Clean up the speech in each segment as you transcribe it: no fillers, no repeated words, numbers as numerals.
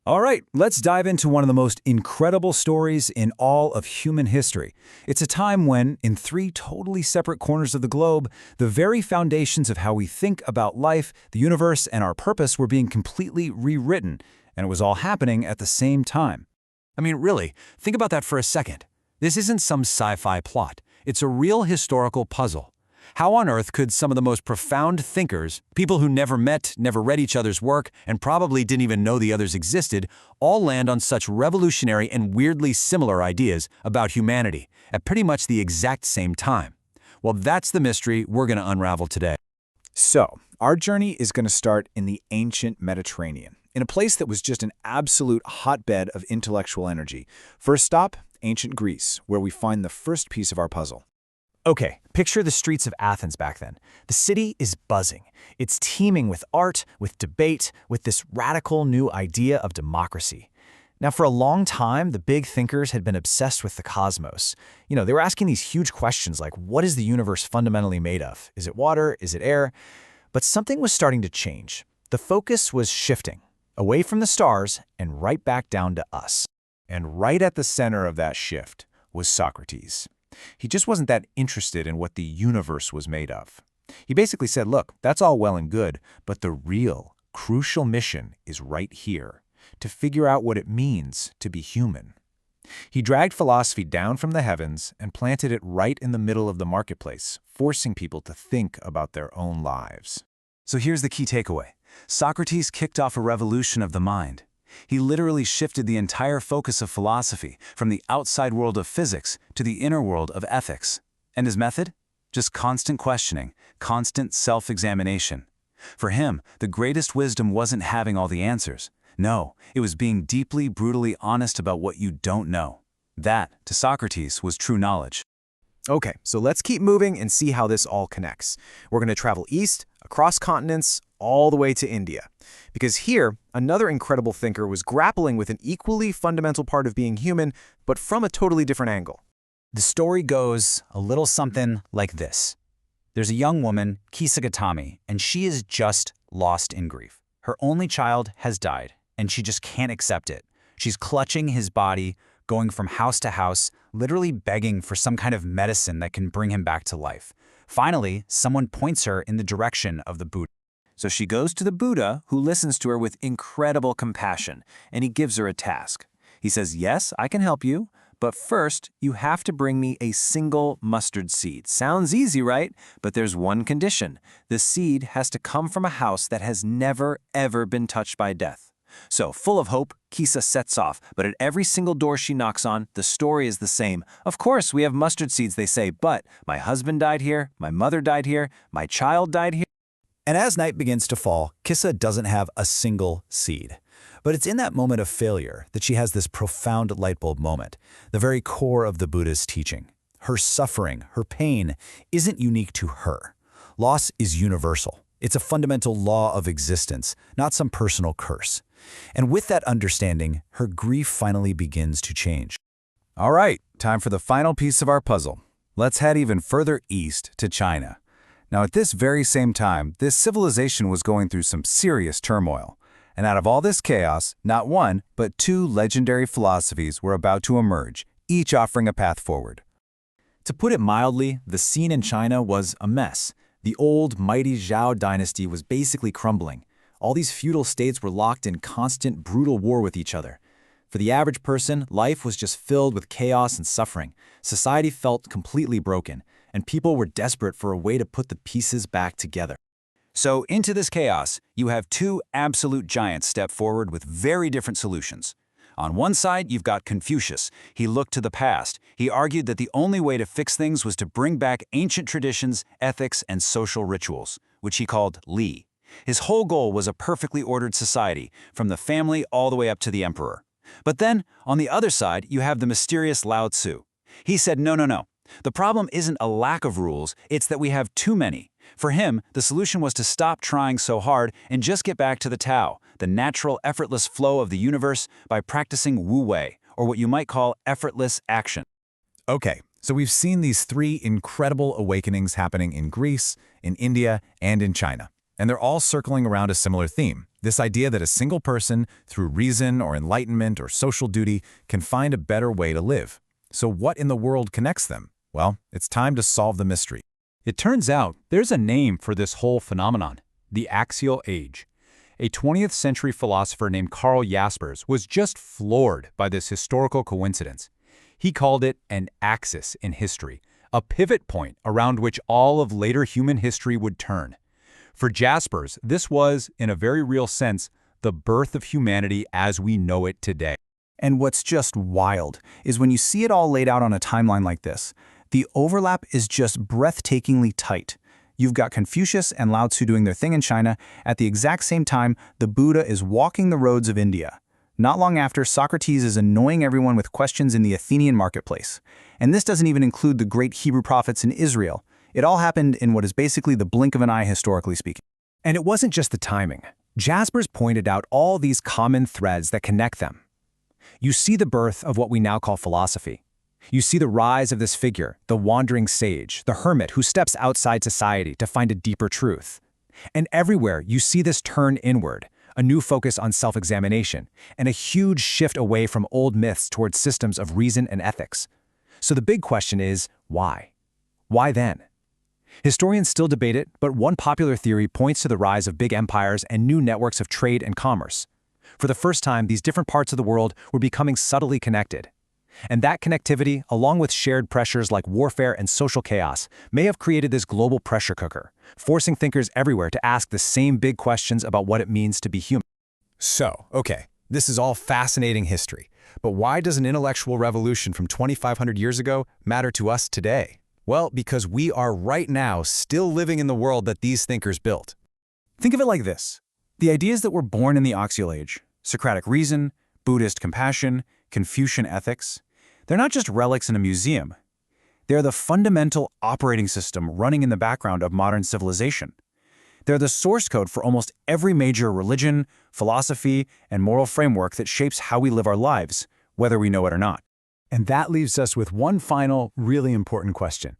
All right, let's dive into one of the most incredible stories in all of human history. It's a time when, in three totally separate corners of the globe, the very foundations of how we think about life, the universe, and our purpose were being completely rewritten, and it was all happening at the same time. I mean, really, think about that for a second. This isn't some sci-fi plot. It's a real historical puzzle. How on earth could some of the most profound thinkers, people who never met, never read each other's work, and probably didn't even know the others existed, all land on such revolutionary and weirdly similar ideas about humanity at pretty much the exact same time? Well, that's the mystery we're going to unravel today. So, our journey is going to start in the ancient Mediterranean, in a place that was just an absolute hotbed of intellectual energy. First stop, ancient Greece, where we find the first piece of our puzzle. Okay, picture the streets of Athens back then. The city is buzzing. It's teeming with art, with debate, with this radical new idea of democracy. Now, for a long time, the big thinkers had been obsessed with the cosmos. They were asking these huge questions like, what is the universe fundamentally made of? Is it water? Is it air? But something was starting to change. The focus was shifting, away from the stars and right back down to us. And right at the center of that shift was Socrates. He just wasn't that interested in what the universe was made of. He basically said, look, that's all well and good, but the real, crucial mission is right here, to figure out what it means to be human. He dragged philosophy down from the heavens and planted it right in the middle of the marketplace, forcing people to think about their own lives. So here's the key takeaway. Socrates kicked off a revolution of the mind. He literally shifted the entire focus of philosophy from the outside world of physics to the inner world of ethics. And his method? Just constant questioning, constant self-examination. For him, the greatest wisdom wasn't having all the answers. No, it was being deeply, brutally honest about what you don't know. That, to Socrates, was true knowledge. Okay, so let's keep moving and see how this all connects. We're going to travel east, across continents, all the way to India. Because here, another incredible thinker was grappling with an equally fundamental part of being human, but from a totally different angle. The story goes a little something like this. There's a young woman, Kisagotami, and she is just lost in grief. Her only child has died, and she just can't accept it. She's clutching his body, going from house to house, literally begging for some kind of medicine that can bring him back to life. Finally, someone points her in the direction of the Buddha. So she goes to the Buddha, who listens to her with incredible compassion, and he gives her a task. He says, yes, I can help you, but first, you have to bring me a single mustard seed. Sounds easy, right? But there's one condition. The seed has to come from a house that has never, ever been touched by death. So, full of hope, Kisa sets off, but at every single door she knocks on, the story is the same. Of course, we have mustard seeds, they say, but my husband died here, my mother died here, my child died here. And as night begins to fall, Kissa doesn't have a single seed. But it's in that moment of failure that she has this profound lightbulb moment, the very core of the Buddha's teaching. Her suffering, her pain, isn't unique to her. Loss is universal. It's a fundamental law of existence, not some personal curse. And with that understanding, her grief finally begins to change. All right, time for the final piece of our puzzle. Let's head even further east to China. Now, at this very same time, this civilization was going through some serious turmoil. And out of all this chaos, not one, but two legendary philosophies were about to emerge, each offering a path forward. To put it mildly, the scene in China was a mess. The old, mighty Zhao dynasty was basically crumbling. All these feudal states were locked in constant, brutal war with each other. For the average person, life was just filled with chaos and suffering. Society felt completely broken, and people were desperate for a way to put the pieces back together. So into this chaos, you have two absolute giants step forward with very different solutions. On one side, you've got Confucius. He looked to the past. He argued that the only way to fix things was to bring back ancient traditions, ethics, and social rituals, which he called Li. His whole goal was a perfectly ordered society, from the family all the way up to the emperor. But then, on the other side, you have the mysterious Laozi. He said, no. The problem isn't a lack of rules, it's that we have too many. For him, the solution was to stop trying so hard and just get back to the Tao, the natural, effortless flow of the universe, by practicing Wu Wei, or what you might call effortless action. Okay, so we've seen these three incredible awakenings happening in Greece, in India, and in China. And they're all circling around a similar theme, this idea that a single person, through reason or enlightenment or social duty, can find a better way to live. So what in the world connects them? Well, it's time to solve the mystery. It turns out there's a name for this whole phenomenon, the Axial Age. A 20th century philosopher named Karl Jaspers was just floored by this historical coincidence. He called it an axis in history, a pivot point around which all of later human history would turn. For Jaspers, this was, in a very real sense, the birth of humanity as we know it today. And what's just wild is when you see it all laid out on a timeline like this, the overlap is just breathtakingly tight. You've got Confucius and Laozi doing their thing in China. At the exact same time, the Buddha is walking the roads of India. Not long after, Socrates is annoying everyone with questions in the Athenian marketplace. And this doesn't even include the great Hebrew prophets in Israel. It all happened in what is basically the blink of an eye, historically speaking. And it wasn't just the timing. Jaspers pointed out all these common threads that connect them. You see the birth of what we now call philosophy. You see the rise of this figure, the wandering sage, the hermit who steps outside society to find a deeper truth. And everywhere you see this turn inward, a new focus on self-examination, and a huge shift away from old myths towards systems of reason and ethics. So the big question is, why? Why then? Historians still debate it, but one popular theory points to the rise of big empires and new networks of trade and commerce. For the first time, these different parts of the world were becoming subtly connected. And that connectivity, along with shared pressures like warfare and social chaos, may have created this global pressure cooker, forcing thinkers everywhere to ask the same big questions about what it means to be human. So, okay, this is all fascinating history, but why does an intellectual revolution from 2,500 years ago matter to us today? Well, because we are right now still living in the world that these thinkers built. Think of it like this. The ideas that were born in the Axial Age, Socratic reason, Buddhist compassion, Confucian ethics, they're not just relics in a museum. They're the fundamental operating system running in the background of modern civilization. They're the source code for almost every major religion, philosophy, and moral framework that shapes how we live our lives, whether we know it or not. And that leaves us with one final, really important question.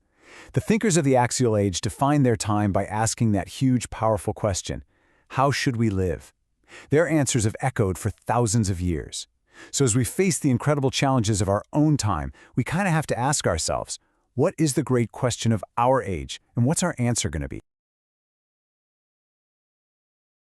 The thinkers of the Axial Age defined their time by asking that huge, powerful question: how should we live? Their answers have echoed for thousands of years. So as we face the incredible challenges of our own time, we kind of have to ask ourselves, what is the great question of our age, and what's our answer going to be?